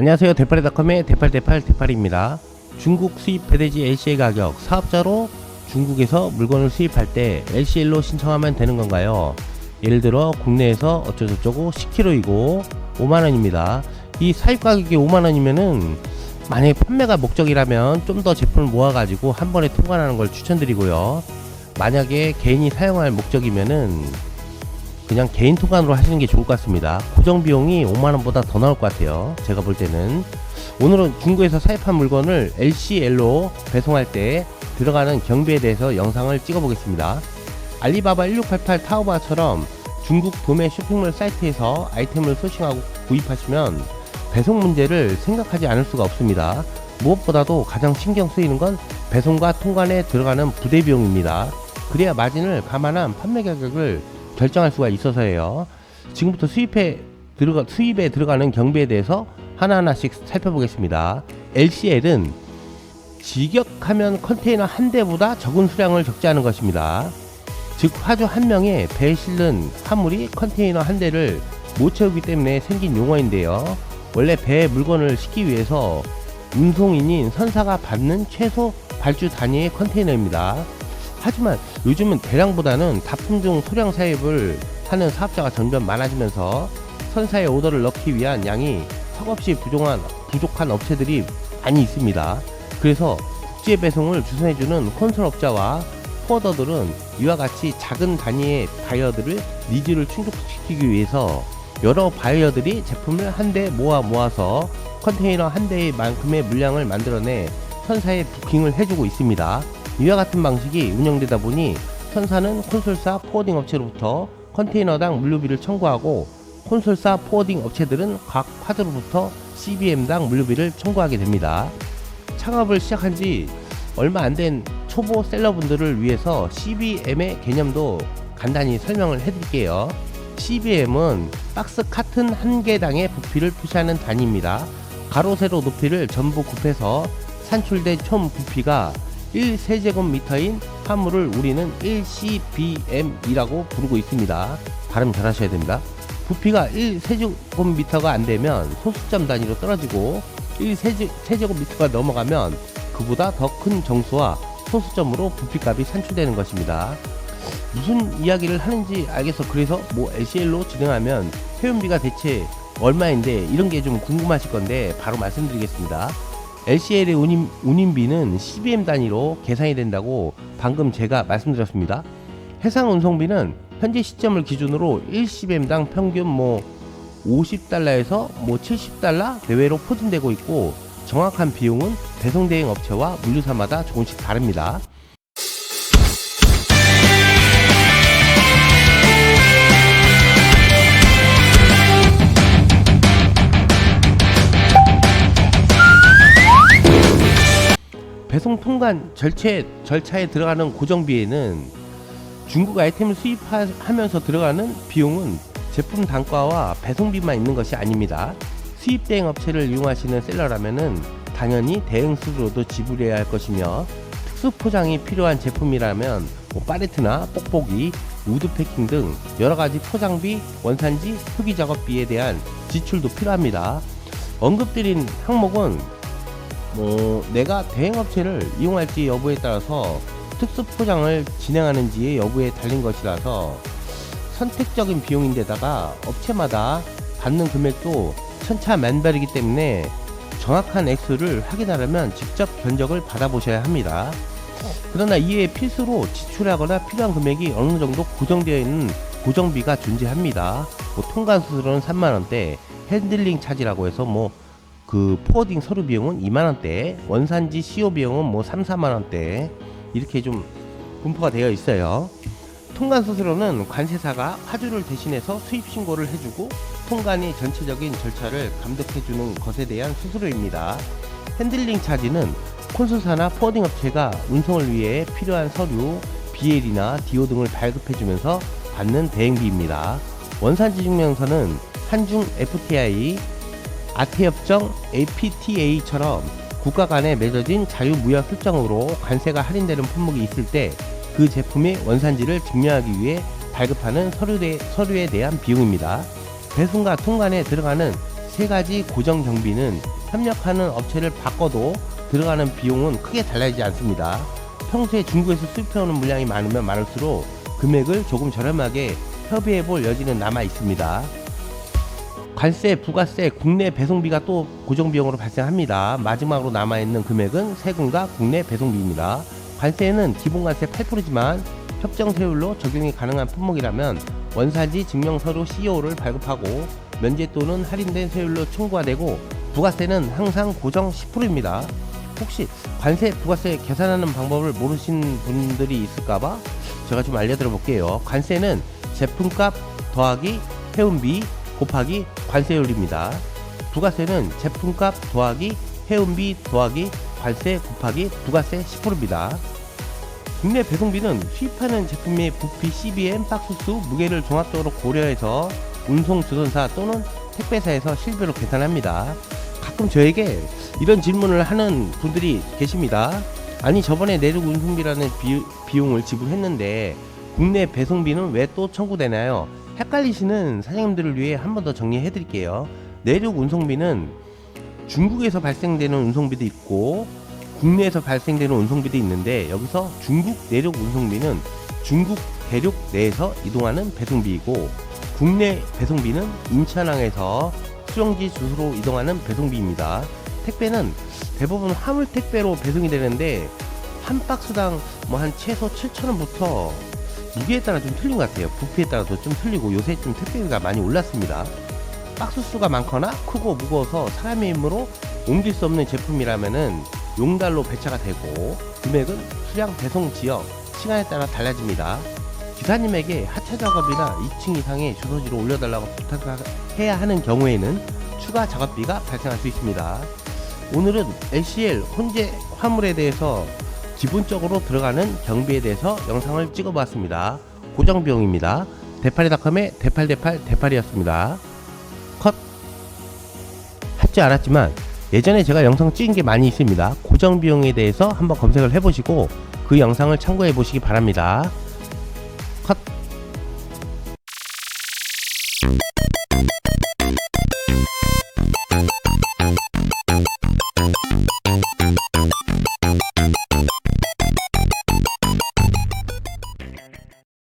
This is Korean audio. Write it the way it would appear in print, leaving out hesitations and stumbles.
안녕하세요. 대팔이닷컴의 대팔입니다. 중국 수입 배대지 LCL 가격, 사업자로 중국에서 물건을 수입할 때 LCL로 신청하면 되는 건가요? 예를 들어 국내에서 어쩌고저쩌고 10kg이고 5만원입니다. 이 사입 가격이 5만원이면은 만약에 판매가 목적이라면 좀 더 제품을 모아가지고 한 번에 통관하는 걸 추천드리고요. 만약에 개인이 사용할 목적이면은 그냥 개인 통관으로 하시는 게 좋을 것 같습니다. 고정 비용이 5만원보다 더 나올 것 같아요. 제가 볼 때는. 오늘은 중국에서 사입한 물건을 LCL로 배송할 때 들어가는 경비에 대해서 영상을 찍어 보겠습니다. 알리바바 1688 타오바처럼 중국 도매 쇼핑몰 사이트에서 아이템을 소싱하고 구입하시면 배송 문제를 생각하지 않을 수가 없습니다. 무엇보다도 가장 신경 쓰이는 건 배송과 통관에 들어가는 부대 비용입니다. 그래야 마진을 감안한 판매 가격을 결정할 수가 있어서예요. 지금부터 수입에 들어가는 경비에 대해서 하나하나씩 살펴보겠습니다. LCL은 직역하면 컨테이너 한 대보다 적은 수량을 적재하는 것입니다. 즉 화주 한 명에 배에 실는 화물이 컨테이너 한 대를 못 채우기 때문에 생긴 용어인데요. 원래 배에 물건을 싣기 위해서 운송인인 선사가 받는 최소 발주 단위의 컨테이너입니다. 하지만 요즘은 대량보다는 다품종 소량 사입을 하는 사업자가 점점 많아지면서 선사의 오더를 넣기 위한 양이 턱없이 부족한 업체들이 많이 있습니다. 그래서 국제 배송을 주선해주는 콘솔 업자와 포워더들은 이와 같이 작은 단위의 바이어들을 니즈를 충족시키기 위해서 여러 바이어들이 제품을 한 대 모아서 컨테이너 한 대의 만큼의 물량을 만들어내 선사에 부킹을 해주고 있습니다. 이와 같은 방식이 운영되다 보니 선사는 콘솔사 포워딩 업체로부터 컨테이너당 물류비를 청구하고 콘솔사 포워딩 업체들은 각 파드로부터 CBM당 물류비를 청구하게 됩니다. 창업을 시작한 지 얼마 안 된 초보 셀러분들을 위해서 CBM의 개념도 간단히 설명을 해드릴게요. CBM은 박스 카튼 한 개당의 부피를 표시하는 단위입니다. 가로 세로 높이를 전부 곱해서 산출된 총 부피가 1세제곱미터인 화물을 우리는 1CBM이라고 부르고 있습니다. 발음 잘 하셔야 됩니다. 부피가 1세제곱미터가 안되면 소수점 단위로 떨어지고 1세제곱미터가 넘어가면 그보다 더 큰 정수와 소수점으로 부피값이 산출되는 것입니다. 무슨 이야기를 하는지 알겠어. 그래서 LCL로 진행하면 회원비가 대체 얼마인데 이런게 좀 궁금하실 건데 바로 말씀드리겠습니다. LCL의 운임비는 CBM 단위로 계산이 된다고 방금 제가 말씀드렸습니다. 해상 운송비는 현재 시점을 기준으로 1CBM당 평균 50달러에서 70달러 내외로 포진되고 있고 정확한 비용은 배송 대행 업체와 물류사마다 조금씩 다릅니다. 배송 통관 절차에 들어가는 고정비에는 중국 아이템을 수입하면서 들어가는 비용은 제품 단가와 배송비만 있는 것이 아닙니다. 수입 대행 업체를 이용하시는 셀러라면은 당연히 대행 수수료도 지불해야 할 것이며 특수 포장이 필요한 제품이라면 팔레트나 뽁뽁이, 우드 패킹 등 여러가지 포장비, 원산지, 표기 작업비에 대한 지출도 필요합니다. 언급드린 항목은 내가 대행업체를 이용할지 여부에 따라서 특수 포장을 진행하는지의 여부에 달린 것이라서 선택적인 비용인데다가 업체마다 받는 금액도 천차만별이기 때문에 정확한 액수를 확인하려면 직접 견적을 받아보셔야 합니다. 그러나 이에 필수로 지출하거나 필요한 금액이 어느 정도 고정되어 있는 고정비가 존재합니다. 통관 수수료는 3만원대, 핸들링 차지라고 해서 포워딩 서류 비용은 2만원대, 원산지 CO 비용은 3, 4만원대 이렇게 좀 분포가 되어 있어요. 통관 수수료는 관세사가 화주를 대신해서 수입 신고를 해주고 통관이 전체적인 절차를 감독해주는 것에 대한 수수료입니다. 핸들링 차지는 콘솔사나 포워딩 업체가 운송을 위해 필요한 서류, BL이나 DO 등을 발급해주면서 받는 대행비입니다. 원산지 증명서는 한중 FTA, 아태협정 APTA처럼 국가 간에 맺어진 자유무역 협정으로 관세가 할인되는 품목이 있을 때 그 제품의 원산지를 증명하기 위해 발급하는 서류에 대한 비용입니다. 배송과 통관에 들어가는 세 가지 고정 경비는 협력하는 업체를 바꿔도 들어가는 비용은 크게 달라지지 않습니다. 평소에 중국에서 수입해오는 물량이 많으면 많을수록 금액을 조금 저렴하게 협의해 볼 여지는 남아 있습니다. 관세, 부가세, 국내 배송비가 또 고정 비용으로 발생합니다. 마지막으로 남아있는 금액은 세금과 국내 배송비입니다. 관세는 기본 관세 8%지만 협정 세율로 적용이 가능한 품목이라면 원산지 증명서류 CO를 발급하고 면제 또는 할인된 세율로 청구가 되고, 부가세는 항상 고정 10%입니다. 혹시 관세, 부가세 계산하는 방법을 모르시는 분들이 있을까봐 제가 좀 알려드려 볼게요. 관세는 제품값 더하기 해운비 곱하기 관세율입니다. 부가세는 제품값 더하기 해운비 더하기 관세 곱하기 부가세 10%입니다. 국내 배송비는 수입하는 제품의 부피, CBM, 박스수, 무게를 종합적으로 고려해서 운송 주선사 또는 택배사에서 실비로 계산합니다. 가끔 저에게 이런 질문을 하는 분들이 계십니다. 아니, 저번에 내륙 운송비라는 비용을 지불했는데 국내 배송비는 왜 또 청구되나요? 헷갈리시는 사장님들을 위해 한 번 더 정리해 드릴게요. 내륙 운송비는 중국에서 발생되는 운송비도 있고 국내에서 발생되는 운송비도 있는데, 여기서 중국 내륙 운송비는 중국 대륙 내에서 이동하는 배송비이고, 국내 배송비는 인천항에서 수령지 주소로 이동하는 배송비입니다. 택배는 대부분 화물 택배로 배송이 되는데 한 박스당 한 최소 7,000원부터 무게에 따라 좀 틀린 것 같아요. 부피에 따라도 좀 틀리고 요새 좀 택배비가 많이 올랐습니다. 박스 수가 많거나 크고 무거워서 사람의 힘으로 옮길 수 없는 제품이라면은 용달로 배차가 되고, 금액은 수량, 배송 지역, 시간에 따라 달라집니다. 기사님에게 하차 작업이나 2층 이상의 주소지로 올려달라고 부탁해야 하는 경우에는 추가 작업비가 발생할 수 있습니다. 오늘은 LCL 혼재 화물에 대해서 기본적으로 들어가는 경비에 대해서 영상을 찍어보았습니다. 고정 비용입니다. 대파리닷컴의 대팔이었습니다. 컷. 할 줄 알았지만 예전에 제가 영상 찍은 게 많이 있습니다. 고정 비용에 대해서 한번 검색을 해보시고 그 영상을 참고해 보시기 바랍니다. 컷.